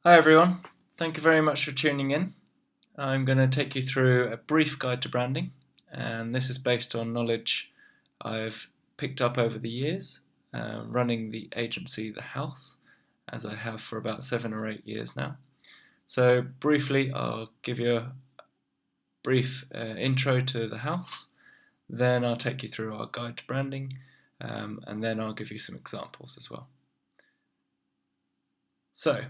Hi everyone, thank you very much for tuning in. I'm going to take you through a brief guide to branding, and this is based on knowledge I've picked up over the years running the agency The House, as I have for about 7 or 8 years now. So briefly, I'll give you a brief intro to The House, then I'll take you through our guide to branding, and then I'll give you some examples as well. So,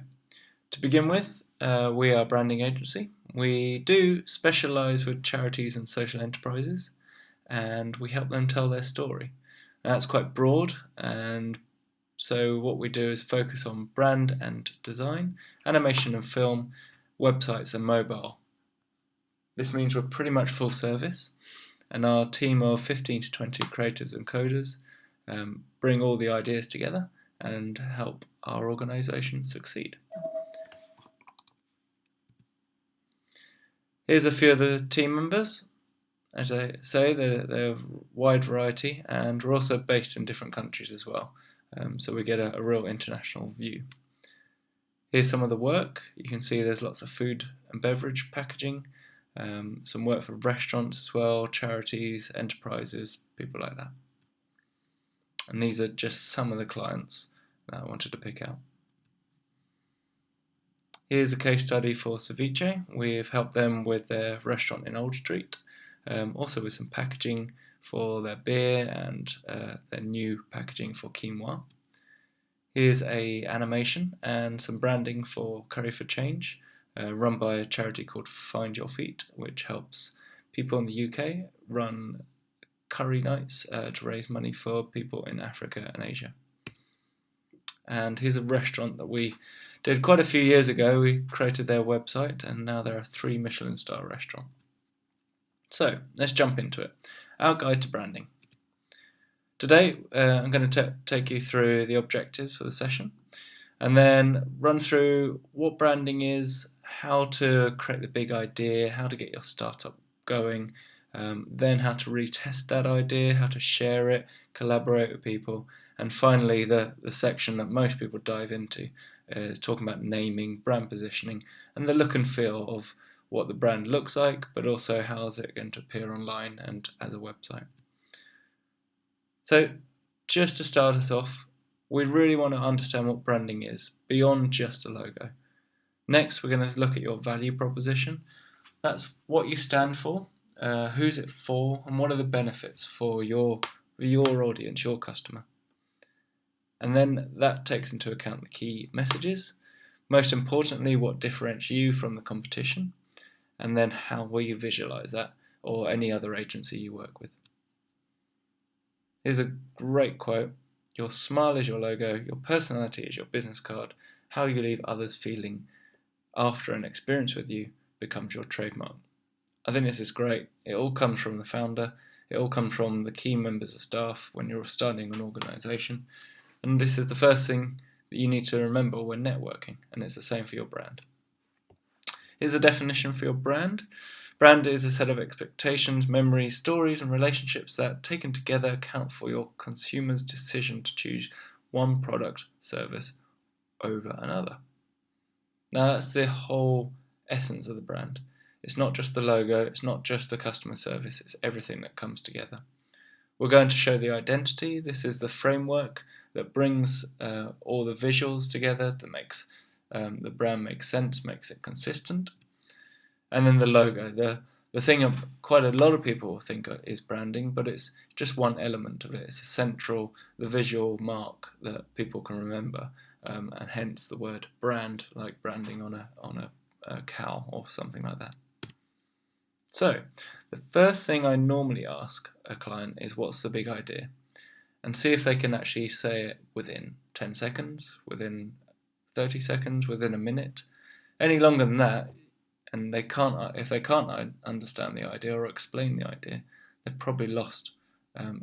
to begin with, we are a branding agency. We do specialise with charities and social enterprises, and we help them tell their story. Now, that's quite broad, and so what we do is focus on brand and design, animation and film, websites and mobile. This means we're pretty much full service, and our team of 15 to 20 creatives and coders bring all the ideas together and help our organisation succeed. Here's a few of the team members. As I say, they're a wide variety, and we're also based in different countries as well, so we get a real international view. Here's some of the work. You can see there's lots of food and beverage packaging, some work for restaurants as well, charities, enterprises, people like that. And these are just some of the clients that I wanted to pick out. Here's a case study for Ceviche. We've helped them with their restaurant in Old Street, also with some packaging for their beer and their new packaging for quinoa. Here's a animation and some branding for Curry for Change, run by a charity called Find Your Feet, which helps people in the UK run curry nights to raise money for people in Africa and Asia. And here's a restaurant that we did quite a few years ago. We created their website, and now they're a 3 Michelin star restaurant. So let's jump into it. Our guide to branding. Today I'm going to take you through the objectives for the session, and then run through what branding is, how to create the big idea, how to get your startup going, then how to retest that idea, how to share it, collaborate with people, and finally the section that most people dive into is talking about naming, brand positioning, and the look and feel of what the brand looks like, but also how is it going to appear online and as a website. So just to start us off, we really want to understand what branding is, beyond just a logo. Next, we're going to look at your value proposition. That's what you stand for, who's it for, and what are the benefits for your audience, your customer. And then that takes into account the key messages. Most importantly, what differentiates you from the competition, and then how will you visualize that, or any other agency you work with. Here's a great quote. Your smile is your logo, your personality is your business card, how you leave others feeling after an experience with you becomes your trademark. I think this is great. It all comes from the founder, it all comes from the key members of staff when you're starting an organisation, and this is the first thing that you need to remember when networking, and it's the same for your brand. Here's a definition for your brand. Brand is a set of expectations, memories, stories, and relationships that, taken together, account for your consumer's decision to choose one product, service over another. Now, that's the whole essence of the brand. It's not just the logo, it's not just the customer service, it's everything that comes together. We're going to show the identity. This is the framework that brings all the visuals together, that makes the brand make sense, makes it consistent. And then the logo, the thing of quite a lot of people think is branding, but it's just one element of it. It's the visual mark that people can remember, and hence the word brand, like branding on a cow or something like that. So the first thing I normally ask a client is, what's the big idea? And see if they can actually say it within 10 seconds, within 30 seconds, within a minute. Any longer than that, and if they can't understand the idea or explain the idea, they've probably lost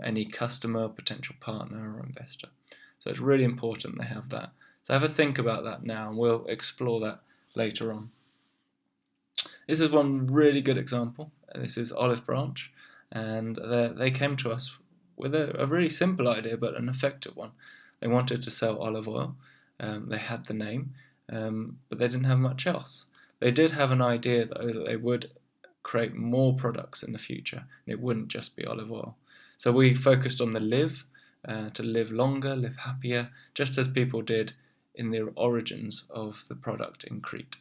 any customer, potential partner, or investor. So it's really important they have that. So have a think about that now, and we'll explore that later on. This is one really good example. This is Olive Branch, and they came to us with a really simple idea, but an effective one. They wanted to sell olive oil. They had the name, but they didn't have much else. They did have an idea, though, that they would create more products in the future, and it wouldn't just be olive oil. So we focused on the live, to live longer, live happier, just as people did in the origins of the product in Crete.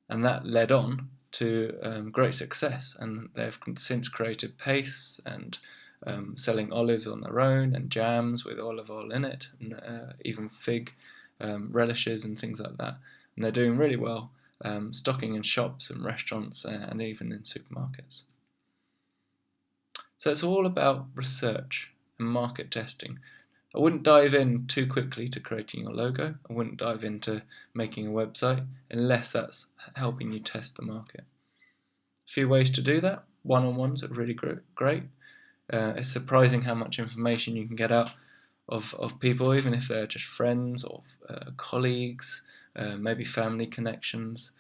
And that led on to great success, and they've since created paste and selling olives on their own and jams with olive oil in it, and even fig relishes and things like that. And they're doing really well, stocking in shops and restaurants and even in supermarkets. So it's all about research and market testing. I wouldn't dive in too quickly to creating your logo. I wouldn't dive into making a website unless that's helping you test the market. A few ways to do that. One-on-ones are really great. It's surprising how much information you can get out of people, even if they're just friends or colleagues, maybe family connections.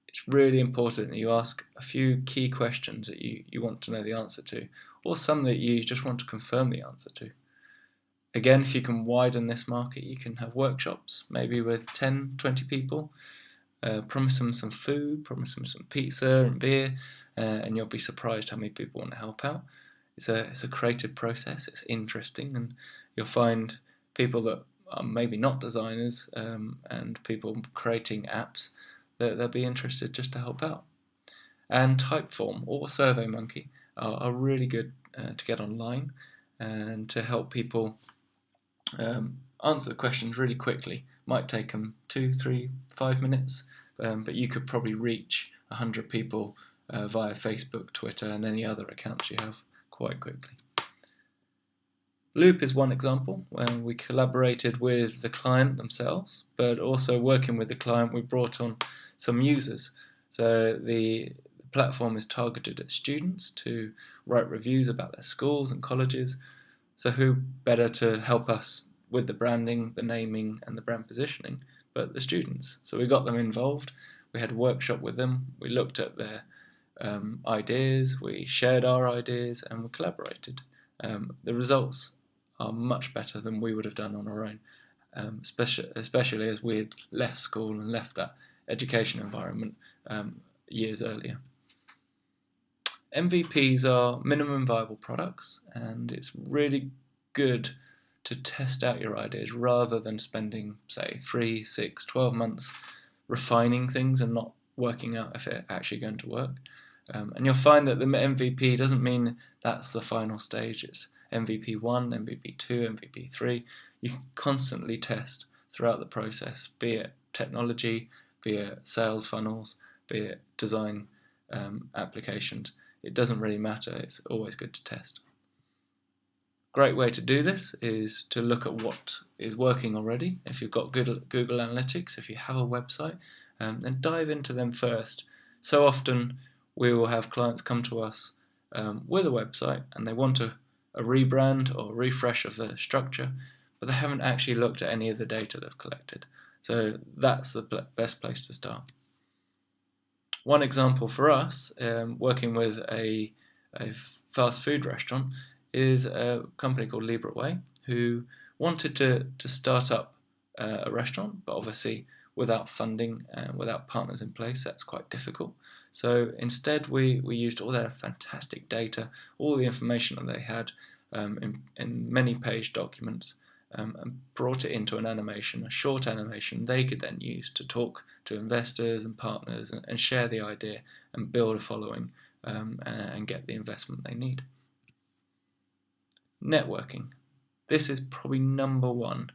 It's really important that you ask a few key questions that you want to know the answer to, or some that you just want to confirm the answer to. Again, if you can widen this market, you can have workshops, maybe with 10, 20 people. Promise them some food, promise them some pizza and beer, and you'll be surprised how many people want to help out. It's a creative process, it's interesting, and you'll find people that are maybe not designers and people creating apps that they'll be interested just to help out. And Typeform or SurveyMonkey are really good to get online and to help people answer the questions really quickly. Might take them 2, 3, 5 minutes, but you could probably reach 100 people via Facebook, Twitter, and any other accounts you have quite quickly. Loop is one example when we collaborated with the client themselves, but also working with the client, we brought on some users. So the platform is targeted at students to write reviews about their schools and colleges. So who better to help us with the branding, the naming, and the brand positioning, but the students. So we got them involved. We had a workshop with them. We looked at their ideas. We shared our ideas, and we collaborated. The results are much better than we would have done on our own, especially as we had left school and left that education environment years earlier. MVPs are minimum viable products, and it's really good to test out your ideas rather than spending, say, 3, 6, 12 months refining things and not working out if it's actually going to work. And you'll find that the MVP doesn't mean that's the final stage. It's MVP 1, MVP 2, MVP 3. You can constantly test throughout the process, be it technology, be it sales funnels, be it design applications. It doesn't really matter. It's always good to test. Great way to do this is to look at what is working already. If you've got Google Analytics, if you have a website, then dive into them first. So often we will have clients come to us with a website and they want a rebrand or refresh of the structure, but they haven't actually looked at any of the data they've collected. So that's the best place to start. One example for us, working with a fast food restaurant, is a company called Libraway, who wanted to start up a restaurant, but obviously without funding and without partners in place, that's quite difficult. So instead we used all their fantastic data, all the information that they had in many page documents, and brought it into an animation, a short animation they could then use to talk to investors and partners and share the idea and build a following and get the investment they need. Networking. This is probably number one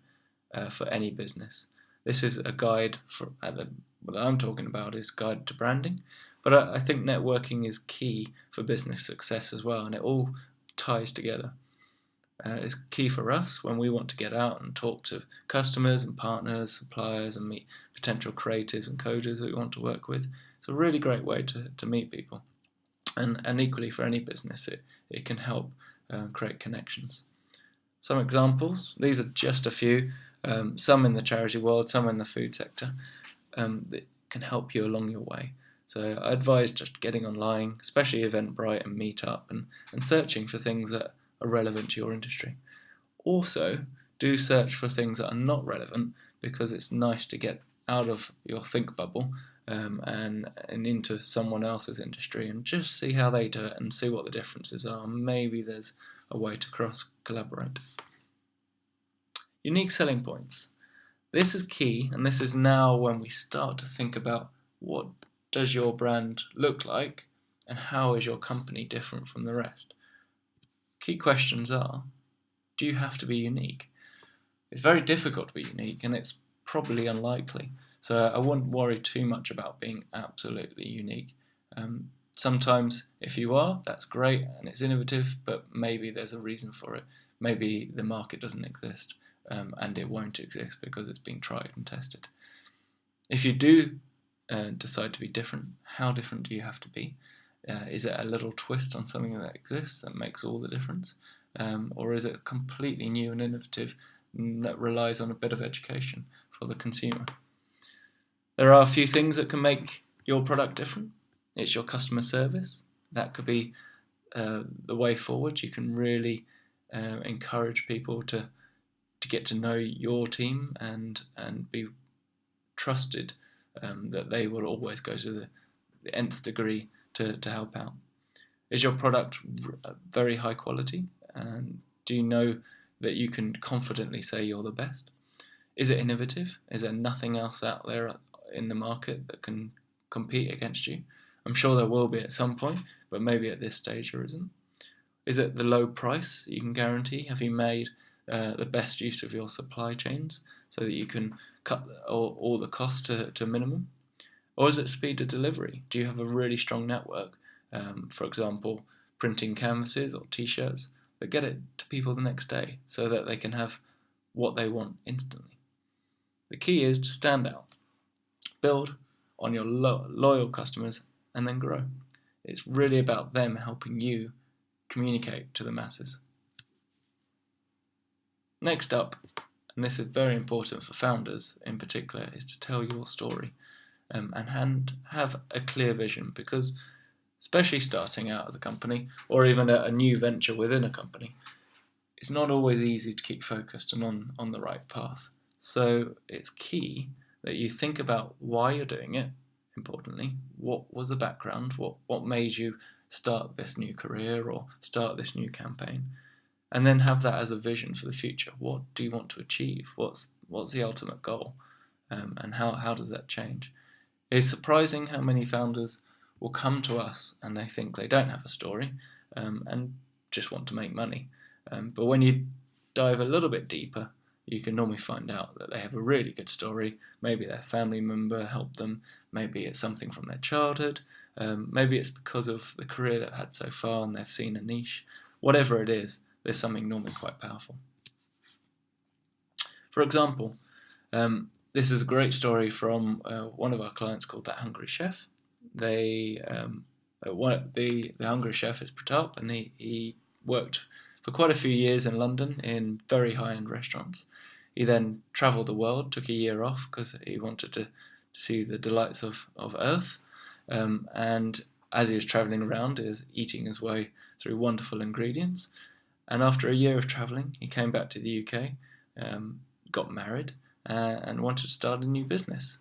for any business. This is a guide what I'm talking about is guide to branding, but I think networking is key for business success as well, and it all ties together. It's key for us when we want to get out and talk to customers and partners, suppliers, and meet potential creatives and coders that we want to work with. It's a really great way to meet people, and equally for any business, it can help create connections. Some examples, these are just a few, some in the charity world, some in the food sector, that can help you along your way. So I advise just getting online, especially Eventbrite and Meetup, and searching for things that are relevant to your industry. Also, Do search for things that are not relevant, because it's nice to get out of your think bubble and into someone else's industry and just see how they do it and see what the differences are. Maybe there's a way to cross collaborate. Unique selling points. This is key, and this is now when we start to think about what does your brand look like and how is your company different from the rest. Key questions are, do you have to be unique? It's very difficult to be unique, and it's probably unlikely. So I wouldn't worry too much about being absolutely unique. Sometimes if you are, that's great and it's innovative, but maybe there's a reason for it. Maybe the market doesn't exist and it won't exist because it's been tried and tested. If you do decide to be different, how different do you have to be? Is it a little twist on something that exists that makes all the difference? Or is it completely new and innovative that relies on a bit of education for the consumer? There are a few things that can make your product different. It's your customer service. That could be the way forward. You can really encourage people to get to know your team and be trusted that they will always go to the nth degree to help out. Is your product very high quality? And do you know that you can confidently say you're the best? Is it innovative? Is there nothing else out there in the market that can compete against you? I'm sure there will be at some point, but maybe at this stage there isn't. Is it the low price you can guarantee? Have you made the best use of your supply chains so that you can cut all the costs to a minimum? Or is it speed of delivery? Do you have a really strong network? For example, printing canvases or t-shirts that get it to people the next day so that they can have what they want instantly. The key is to stand out, build on your loyal customers, and then grow. It's really about them helping you communicate to the masses. Next up, and this is very important for founders in particular, is to tell your story and have a clear vision, because especially starting out as a company or even a new venture within a company, it's not always easy to keep focused and on the right path. So it's key that you think about why you're doing it, importantly, what was the background, what made you start this new career or start this new campaign, and then have that as a vision for the future. What do you want to achieve? What's the ultimate goal? And how does that change? It's surprising how many founders will come to us and they think they don't have a story and just want to make money. But when you dive a little bit deeper, you can normally find out that they have a really good story. Maybe their family member helped them. Maybe it's something from their childhood. Maybe it's because of the career they've had so far and they've seen a niche. Whatever it is, there's something normally quite powerful. For example, this is a great story from one of our clients called That Hungry Chef. The Hungry Chef is Pratap, and he worked for quite a few years in London in very high-end restaurants. He then travelled the world, took a year off because he wanted to see the delights of Earth. And as he was travelling around, he was eating his way through wonderful ingredients. And after a year of travelling, he came back to the UK, got married, and wanted to start a new business,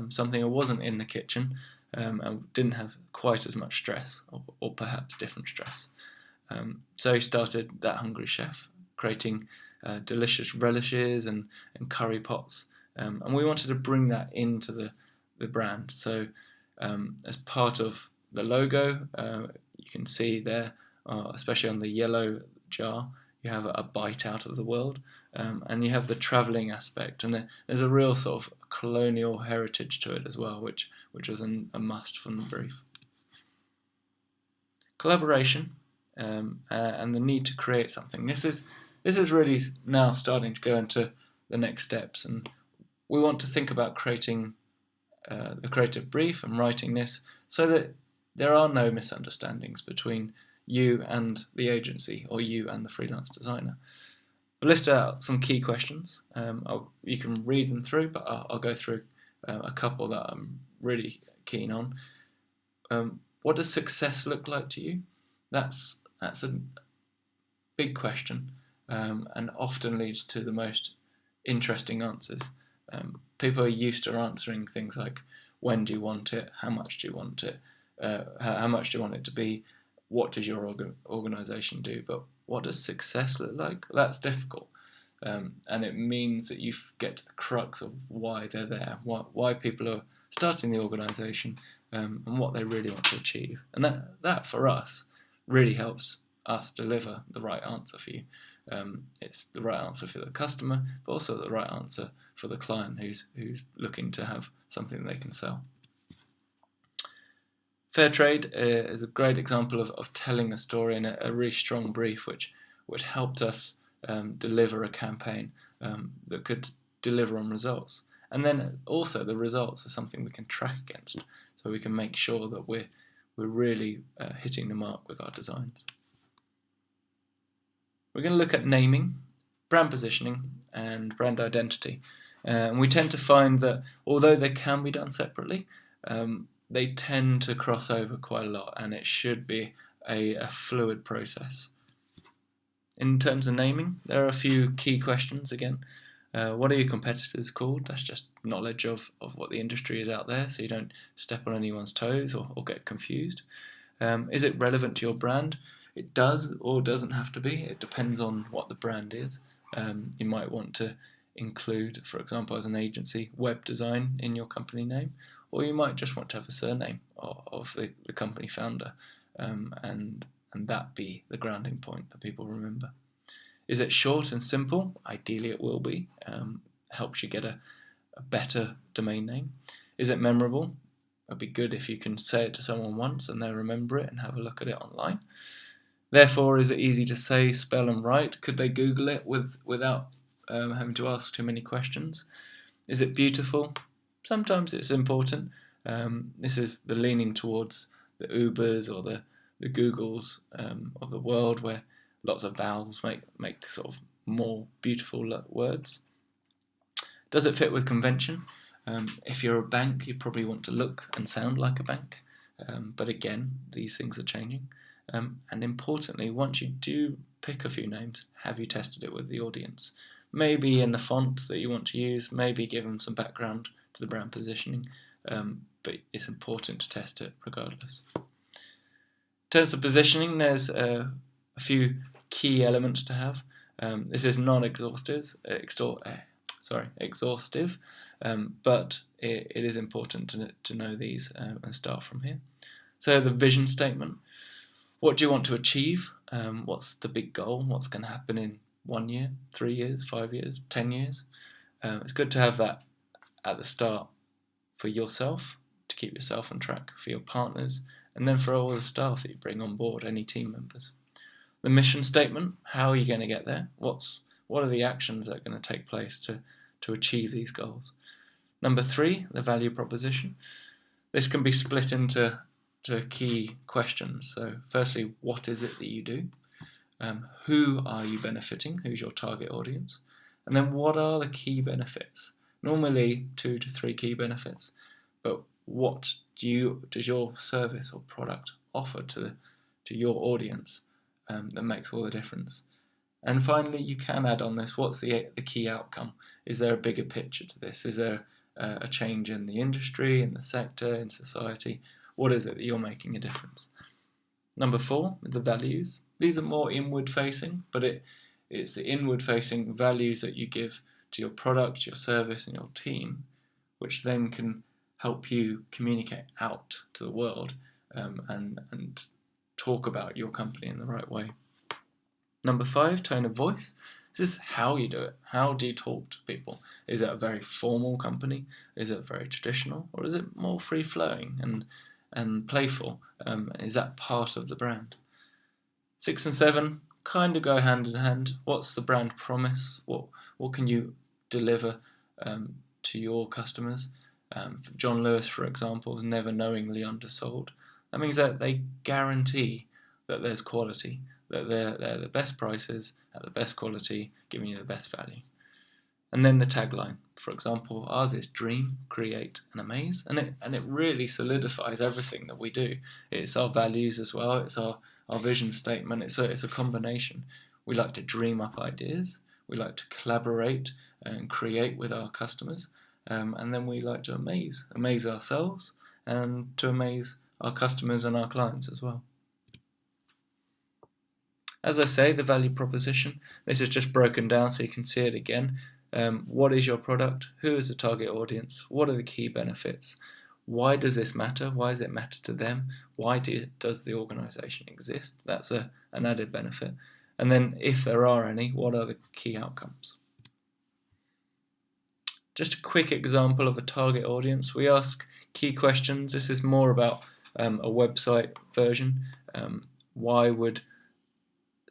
something that wasn't in the kitchen and didn't have quite as much stress, or perhaps different stress. So he started That Hungry Chef, creating delicious relishes and curry pots. And we wanted to bring that into the brand. So as part of the logo, you can see there, especially on the yellow jar, you have a bite out of the world, and you have the travelling aspect, and there's a real sort of colonial heritage to it as well, which was a must from the brief. Collaboration and the need to create something. This is really now starting to go into the next steps, and we want to think about creating the creative brief and writing this so that there are no misunderstandings between you and the agency or you and the freelance designer. I'll list out some key questions. You can read them through, but I'll go through a couple that I'm really keen on. What does success look like to you? That's a big question. and often leads to the most interesting answers. People are used to answering things like, when do you want it, how much do you want it, how much do you want it to be, what does your organisation do, but what does success look like? That's difficult. And it means that you get to the crux of why they're there, why people are starting the organisation, and what they really want to achieve. And that for us really helps us deliver the right answer for you. It's the right answer for the customer, but also the right answer for the client who's looking to have something they can sell. Fair trade is a great example of telling a story in a really strong brief, which helped us deliver a campaign that could deliver on results. And then also the results are something we can track against, so we can make sure that we're really hitting the mark with our designs. We're going to look at naming, brand positioning, and brand identity. And we tend to find that although they can be done separately, they tend to cross over quite a lot, and it should be a fluid process. In terms of naming, there are a few key questions again. What are your competitors called? That's just knowledge of what the industry is out there, so you don't step on anyone's toes or get confused. Is it relevant to your brand? It does or doesn't have to be. It depends on what the brand is. You might want to include, for example, as an agency, web design in your company name, or you might just want to have a surname of the company founder, and that be the grounding point that people remember. Is it short and simple? Ideally it will be. Helps you get a better domain name. Is it memorable? It'd be good if you can say it to someone once and they'll remember it and have a look at it online. Therefore, is it easy to say, spell and write? Could they Google it without having to ask too many questions? Is it beautiful? Sometimes it's important. This is the leaning towards the Ubers or the Googles of the world, where lots of vowels make sort of more beautiful words. Does it fit with convention? If you're a bank, you probably want to look and sound like a bank. But again, these things are changing. And importantly, once you do pick a few names, have you tested it with the audience? Maybe in the font that you want to use, maybe give them some background to the brand positioning, but it's important to test it regardless. In terms of positioning, there's a few key elements to have. This is non-exhaustive, exhaustive, but it is important to know these and start from here. So the vision statement. What do you want to achieve? What's the big goal? What's going to happen in 1 year, 3 years, 5 years, 10 years? It's good to have that at the start for yourself, to keep yourself on track, for your partners, and then for all the staff that you bring on board, any team members. The mission statement, how are you going to get there? What are the actions that are going to take place to achieve these goals? Number 3, the value proposition. This can be split into key questions. So firstly, what is it that you do? Who are you benefiting? Who's your target audience? And then what are the key benefits? Normally 2 to 3 key benefits, but what does your service or product offer to your audience that makes all the difference? And finally, you can add on this, what's the key outcome? Is there a bigger picture to this? Is there a change in the industry, in the sector, in society? What is it that you're making a difference? Number 4, the values. These are more inward-facing, but it's the inward-facing values that you give to your product, your service, and your team, which then can help you communicate out to the world and talk about your company in the right way. Number 5, tone of voice. This is how you do it. How do you talk to people? Is it a very formal company? Is it very traditional? Or is it more free-flowing and playful? Is that part of the brand? 6 and 7 kind of go hand in hand. What's the brand promise? What can you deliver to your customers? John Lewis, for example, is never knowingly undersold. That means that they guarantee that there's quality, that they're the best prices at the best quality, giving you the best value. And then the tagline, for example, ours is dream, create, and amaze, and it really solidifies everything that we do. It's our values as well. It's our vision statement. It's a combination. We like to dream up ideas. We like to collaborate and create with our customers. And then we like to amaze ourselves and to amaze our customers and our clients as well. As I say, the value proposition, this is just broken down so you can see it again. What is your product? Who is the target audience? What are the key benefits? Why does this matter? Why does it matter to them? Why does the organisation exist? That's an added benefit. And then if there are any, what are the key outcomes? Just a quick example of a target audience. We ask key questions. This is more about a website version. Why would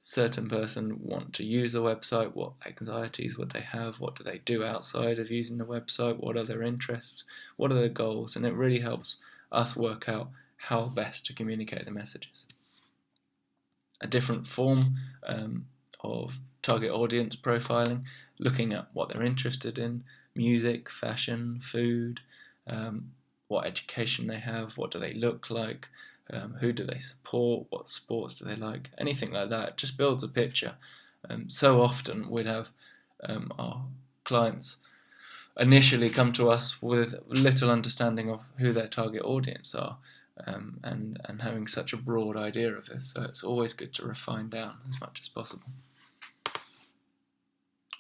certain person want to use the website? What anxieties would they have? What do they do outside of using the website? What are their interests? What are their goals? And it really helps us work out how best to communicate the messages. A different form of target audience profiling, looking at what they're interested in, music, fashion, food, what education they have, what do they look like, who do they support, what sports do they like, anything like that. It just builds a picture. So often we'd have our clients initially come to us with little understanding of who their target audience are, and having such a broad idea of this, so it's always good to refine down as much as possible.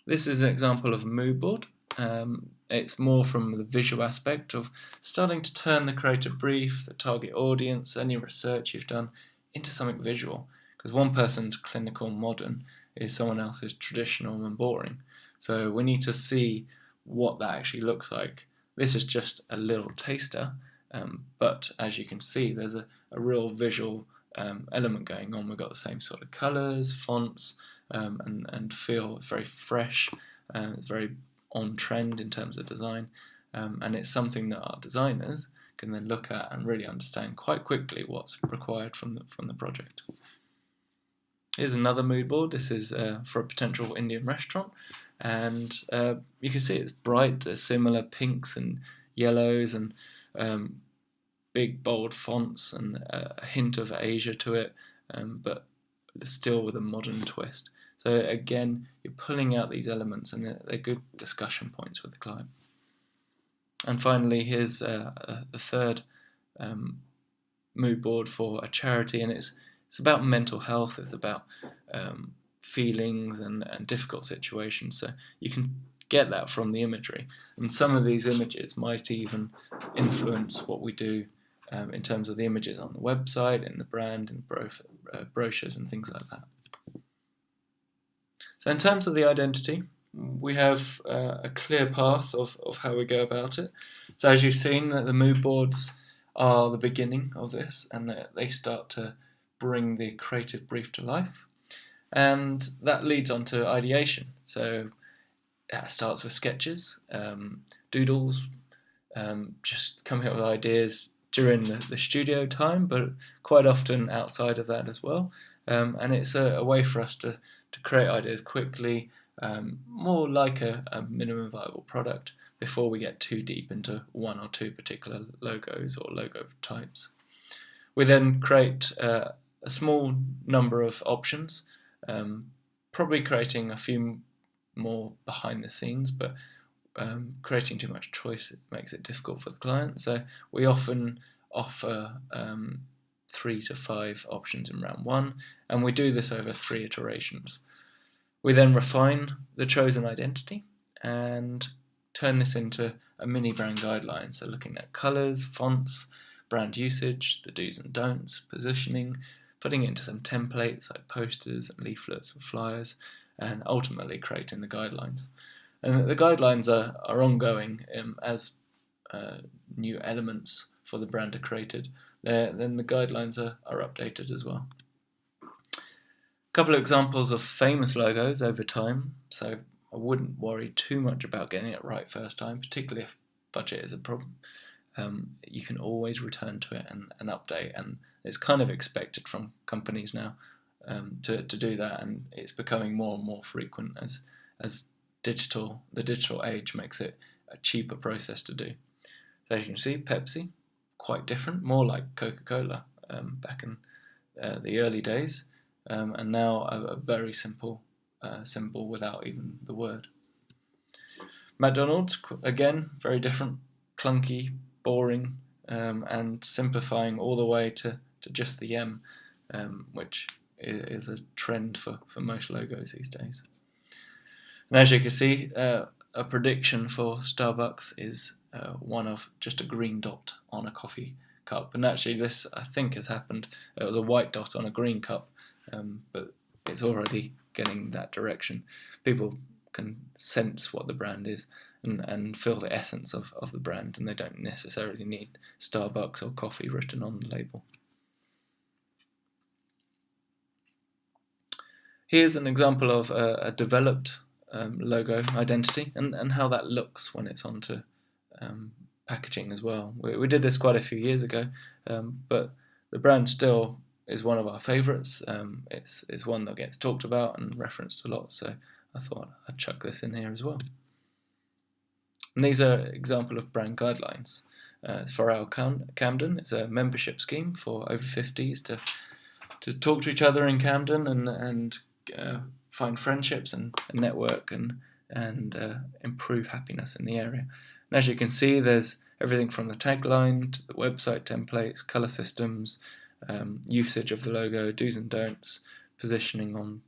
This is an example of a mood board. It's more from the visual aspect of starting to turn the creative brief, the target audience, any research you've done into something visual, because one person's clinical and modern is someone else's traditional and boring. So we need to see what that actually looks like. This is just a little taster, but as you can see, there's a real visual element going on. We've got the same sort of colours, fonts, and feel. It's very fresh, it's very on trend in terms of design, and it's something that our designers can then look at and really understand quite quickly what's required from the project. Here's another mood board. This is for a potential Indian restaurant, and you can see it's bright. There's similar pinks and yellows and big bold fonts and a hint of Asia to it, but still with a modern twist. So again, you're pulling out these elements, and they're good discussion points with the client. And finally, here's the third mood board for a charity, and it's about mental health. It's about feelings and difficult situations. So you can get that from the imagery, and some of these images might even influence what we do in terms of the images on the website, in the brand, and brochures and things like that. So in terms of the identity, we have a clear path of how we go about it. So as you've seen, the mood boards are the beginning of this, and they start to bring the creative brief to life. And that leads on to ideation. So that starts with sketches, doodles, just coming up with ideas during the studio time, but quite often outside of that as well. And it's a way for us to create ideas quickly, more like a minimum viable product before we get too deep into one or two particular logos or logo types. We then create a small number of options, probably creating a few more behind the scenes, but creating too much choice makes it difficult for the client. So we often offer 3 to 5 options in round 1, and we do this over 3 iterations. We then refine the chosen identity and turn this into a mini brand guideline, so looking at colours, fonts, brand usage, the do's and don'ts, positioning, putting it into some templates like posters, leaflets and flyers, and ultimately creating the guidelines. And the guidelines are ongoing as new elements for the brand are created. Then the guidelines are updated as well. A couple of examples of famous logos over time, so I wouldn't worry too much about getting it right first time, particularly if budget is a problem. You can always return to it and update, and it's kind of expected from companies now to do that, and it's becoming more and more frequent as the digital age makes it a cheaper process to do. So as you can see, Pepsi, quite different, more like Coca-Cola back in the early days, and now a very simple symbol without even the word. McDonald's, again, very different, clunky, boring, and simplifying all the way to just the M, which is a trend for most logos these days. And as you can see, a prediction for Starbucks is one of just a green dot on a coffee cup. And actually this, I think, has happened. It was a white dot on a green cup, but it's already getting that direction. People can sense what the brand is and feel the essence of the brand, and they don't necessarily need Starbucks or coffee written on the label. Here's an example of a developed logo identity and how that looks when it's onto packaging as well. We did this quite a few years ago, but the brand still is one of our favourites. It's one that gets talked about and referenced a lot, so I thought I'd chuck this in here as well. And these are example of brand guidelines. For our Camden, it's a membership scheme for over 50s to talk to each other in Camden and find friendships and network and improve happiness in the area. And as you can see, there's everything from the tagline to the website templates, colour systems, usage of the logo, do's and don'ts, positioning on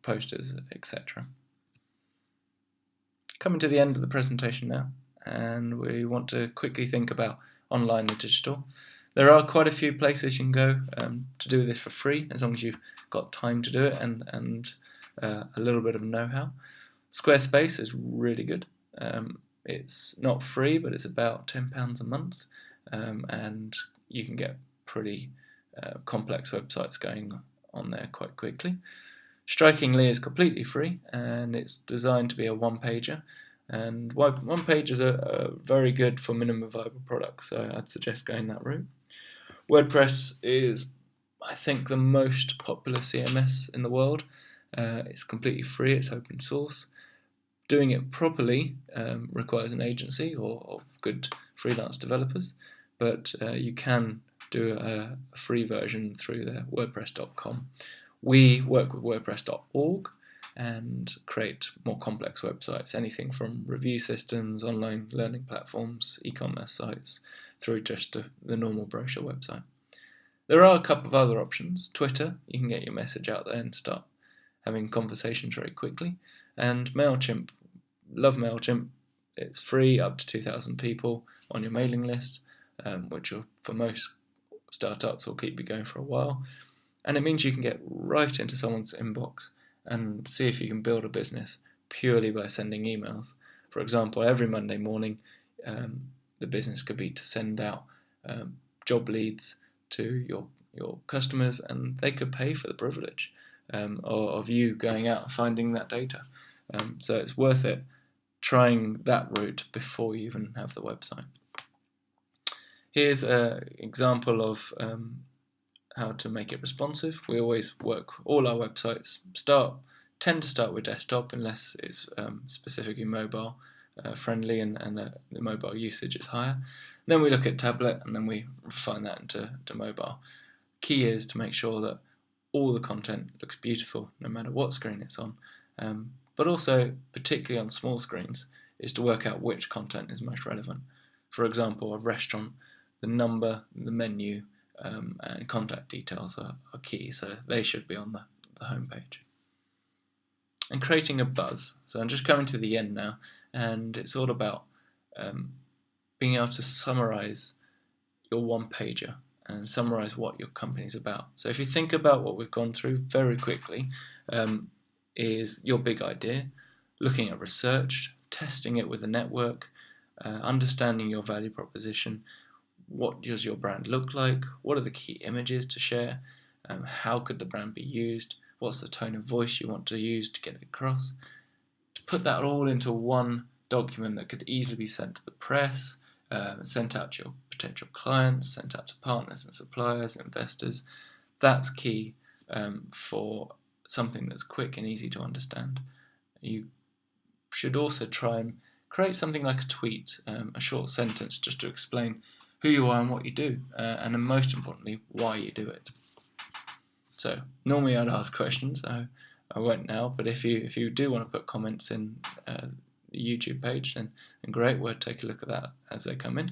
posters, etc. Coming to the end of the presentation now, and we want to quickly think about online and digital. There are quite a few places you can go to do this for free, as long as you've got time to do it and a little bit of know-how. Squarespace is really good. It's not free, but it's about £10 a month, and you can get pretty complex websites going on there quite quickly. Strikingly is completely free, and it's designed to be a one-pager, and one pages are very good for minimum viable products, so I'd suggest going that route. WordPress is, I think, the most popular CMS in the world. It's completely free, it's open source. Doing it properly requires an agency or good freelance developers, but you can do a free version through their WordPress.com. We work with WordPress.org and create more complex websites, anything from review systems, online learning platforms, e-commerce sites, through just the normal brochure website. There are a couple of other options. Twitter, you can get your message out there and start having conversations very quickly. And MailChimp, love MailChimp. It's free, up to 2,000 people on your mailing list, which will, for most startups, will keep you going for a while. And it means you can get right into someone's inbox and see if you can build a business purely by sending emails. For example, every Monday morning, the business could be to send out job leads to your customers, and they could pay for the privilege of you going out and finding that data. So it's worth it trying that route before you even have the website. Here's an example of how to make it responsive. We always work, all our websites tend to start with desktop unless it's specifically mobile friendly and the mobile usage is higher. Then we look at tablet and then we refine that into mobile. Key is to make sure that all the content looks beautiful no matter what screen it's on, but also particularly on small screens is to work out which content is most relevant. For example, a restaurant, the number, the menu, and contact details are key, so they should be on the homepage. And creating a buzz. So I'm just coming to the end now, and it's all about being able to summarize your one-pager and summarize what your company's about. So if you think about what we've gone through very quickly, is your big idea, looking at research, testing it with a network, understanding your value proposition. What does your brand look like? What are the key images to share? How could the brand be used? What's the tone of voice you want to use to get it across? To put that all into one document that could easily be sent to the press, sent out to your potential clients, sent out to partners and suppliers, investors. That's key for something that's quick and easy to understand. You should also try and create something like a tweet, a short sentence just to explain who you are and what you do, and then most importantly, why you do it. So normally I'd ask questions. I won't now, but if you do want to put comments in the YouTube page, then great, we'll take a look at that as they come in.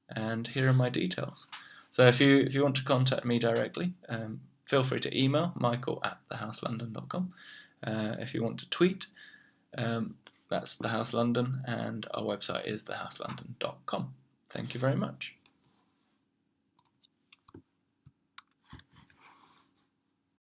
And here are my details. So if you want to contact me directly, feel free to email michael@thehouselondon.com. If you want to tweet, that's The House London, and our website is thehouselondon.com. Thank you very much.